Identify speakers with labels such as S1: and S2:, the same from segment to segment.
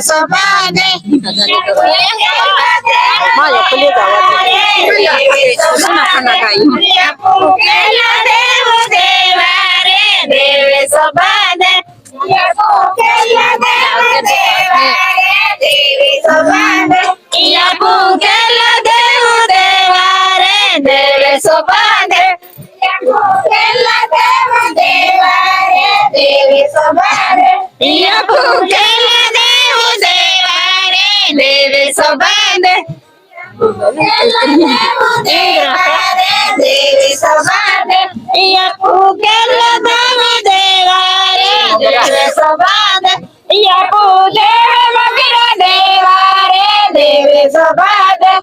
S1: सोबाने
S2: Maya kuliza watu. Sina kana kai.
S1: Yapukela devu devare deve sobane Yapukela devu devare deve sobane Yapukela devu devare deve sobane Yapukela devu devare deve sobane Yapukela devu devare deve sobane Devi Sobane, Yapukela Devi Devare, Devi Sobane, Yapudeva Magira Devare, Devi Sobane,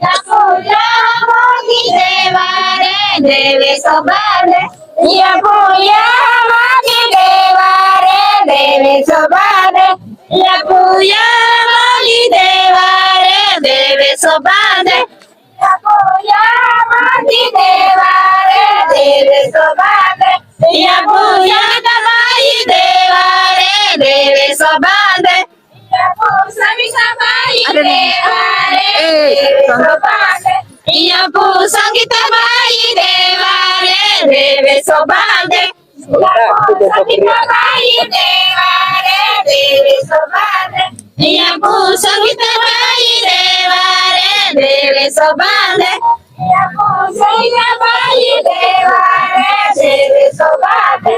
S1: Yapuya Mogi Devare, Devi Sobane, Yapuya Mogi Devare, Devi Sobane, Yapuya Mogi Devare, Devi Sobane. Yapuya Mogi Devare, Devi Sobane. Yapuya Dabai Devare, Devi Sobane. Yapu Sami Sabai Devare, Devi Sobane. Yapu Sangita Bai Devare, Devi Sobane. Yapu Sangita Bai Devare, Devi Sobane. Yapu Sangita Bai Devare, Devi Sobane. Yapu Sangita Bai Devare, Devi Sobane.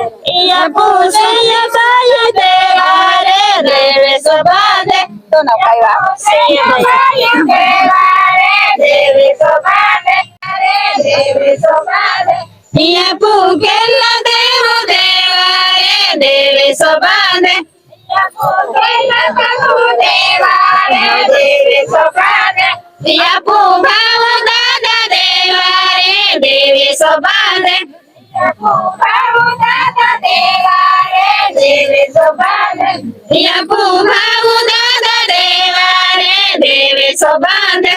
S1: Yapu Sangita Bai Devare, Devi Sobane.
S2: Tona kaiwa.
S1: Sangita Bai Devare, Devi Sobane. Devi Sobane. Yapukela Devu Devare, Devi Sobane. Yapukela Devu Devare, Devi Sobane. Yapu Bhavu Dada Devare, Devi Sobane. Yapu Bhavu Dada Devare, Devi Sobane. Yapu Bhavu Dada Devare, Devi Sobane.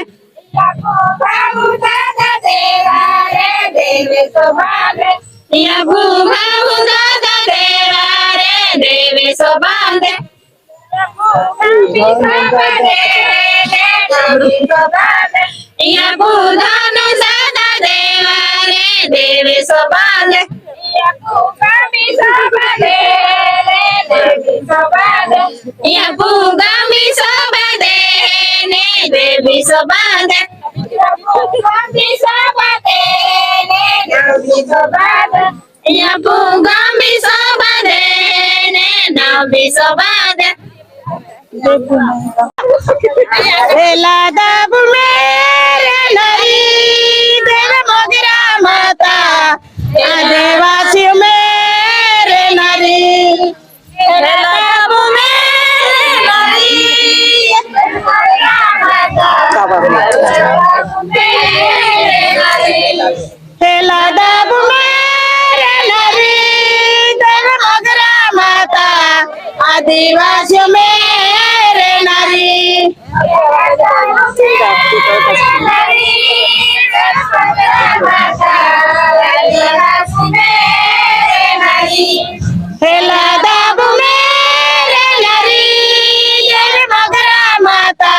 S1: Yapu Bhavu Dada Devare, Devi Sobane. Yapu Bhavu Dada Devare, Devi Sobane. Yapu Dhanu Sada Devare, Devi Sobane. Yapu Gami Sabade, Devi Sobane. Yapu Gami Sabade, Devi Sobane. Yapu Gami Sabade, Devi Sobane. Yapu Gami Sabade, Devi Sobane.
S2: Ela dabu mere nari deve mogira mata. Adevasi mere nari. Ela dabu mere nari. Ela dabu mere nari deve mogira mata. Adivasi mere nari. Ela dabu mere nari deve mogira mata.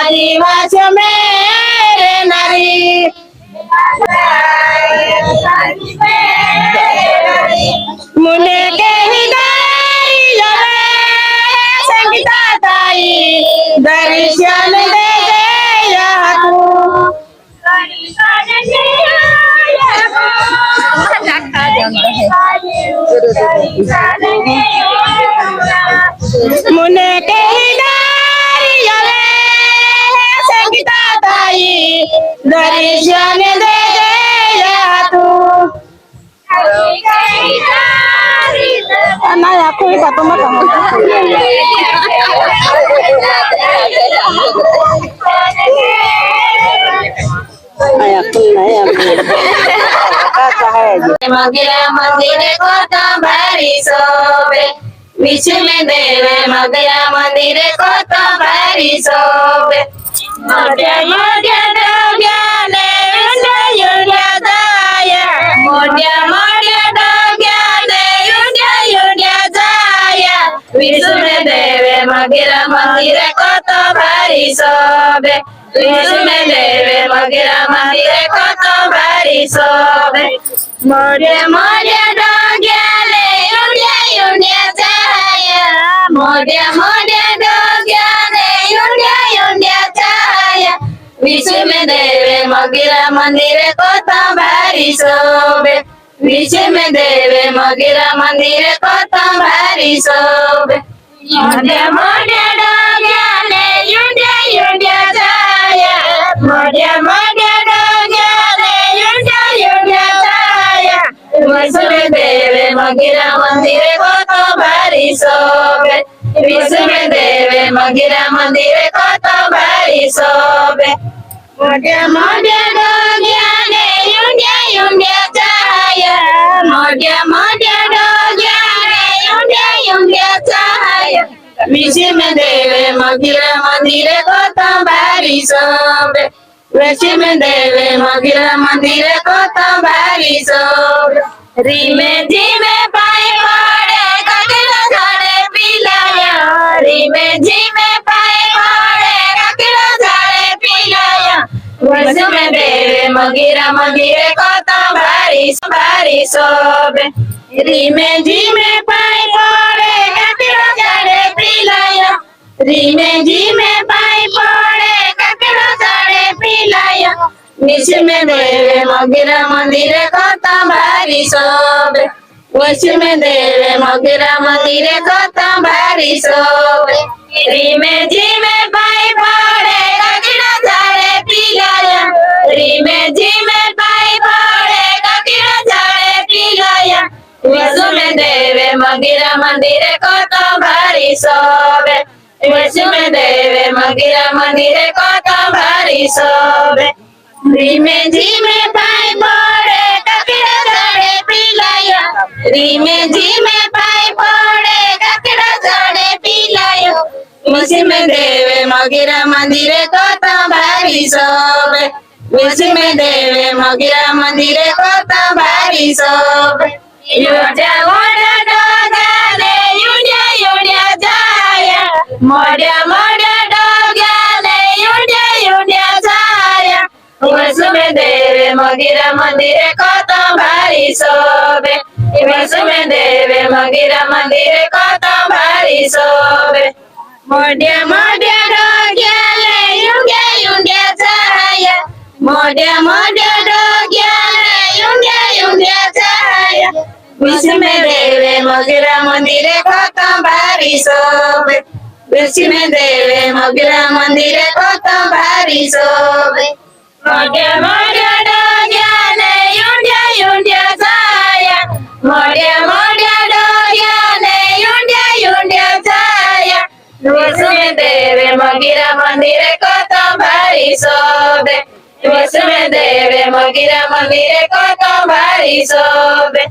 S2: Adivasi mere nari. Mune ke hidai yare sangita tai darishan de ya tu. Mune ke hidai yare sangita tai darishan de ya tu. Anaya aku iba toma kamu. Ayah aku naya. Kata hai.
S1: Magira mandire ko tambari sobe, बीच में देवे मगरा मंदिरे को tambari sobe. Modia modia dogya le yunya daya. Modia dogya le yunya daya. बीच में देवे मगिरा मंदिरे कत भारी शोभे विष्णु देवे मगिरा मंदिरे कत भारी शोभे मोरे मोरे डोग्याले युड्या युड्या छाया मोरे मोरे डोग्याले युड्या युड्या छाया विष्णु देवे मगिरा मंदिरे कत भारी शोभे विष्णु देवे मगिरा मंदिरे कत भारी शोभे मोरे मोरे डोग्याले युड्या युड्या छाया मोरे मोरे डोग्याले युड्या युड्या छाया विष्णु देवे मगिरा मंदिरे कत भारी शोभे विष्णु देवे मगिरा मंदिरे कत भारी शोभे मोरे मोरे डोग्याले युड्या युड्या छाया मोरे मोरे डोग्याले युड्या युड्या छाया विष्णु देवे मगिरा मंदिरे कत भारी शोभे विष्णु देवे मगिरा मंदिरे कत भारी शोभे રીમે જીમે પાય પાડે કાકડો ઝાડે પીલાયા રીમે જીમે પાય પાડે કાકડો ઝાડે પીલાયા વિષ્ણુ દેવે મગીરા મંદિરે કત ભારી ભારી શોભે રીમે જીમે પાય પાડે કાકડો ઝાડે પીલાયા રીમે જીમે પાય પાડે કાકડો ઝાડે પીલાયા विष्णु देवे मगिरा मंदिरे कत भारी शोभे विष्णु देवे मगिरा मंदिरे कत भारी शोभे રીમે જીમે પાય પાડે કાકડો ઝાડે પીલાયા રીમે જીમે પાય પાડે કાકડો ઝાડે પીલાયા વિષ્ણુ દેવે મગીરા મંદિરે કત ભારી શોભે વિષ્ણુ દેવે મગીરા મંદિરે કત ભારી શોભે રીમે જીમે પાય પડે કાકડો ઝાડે પીલાયા રીમે જીમે પાય પડે કાકડો ઝાડે પીલાયા વિષ્ણુ દેવે મગીરા મંદિરે કત ભારી શોભે વિષ્ણુ દેવે મગીરા મંદિરે કત ભારી શોભે યુડ્યા મોઢા ડોગાલે યુડ્યા યુડ્યા છાયા મોઢા મોઢા ડોગાલે યુડ્યા યુડ્યા છાયા વિષ્ણુ દેવે મગીરા મંદિરે કત ભારી શોભે વિષ્ણુ દેવે મગીરા મંદિરે કત ભારી શોભે મોઢે મોઢે ડોગ્યાલે યુડ્યા યુડ્યા છાયા મોઢે મોઢે ડોગ્યાલે યુડ્યા યુડ્યા છાયા વિષ્ણુ દેવે મગીરા મંદિરે કત ભારી શોભે વિષ્ણુ દેવે મગીરા મંદિરે કત ભારી શોભે મોઢે મોઢે ડોગ્યાલે યુડ્યા યુડ્યા છાયા મોઢે મોઢે ડોગ્યાલે યુડ્યા યુડ્યા છાયા વિષ્ણુ દેવે મગીરા મંદિરે કત ભારી શોભે વિષ્ણુ દેવે મગીરા મંદિરે કત ભારી શોભે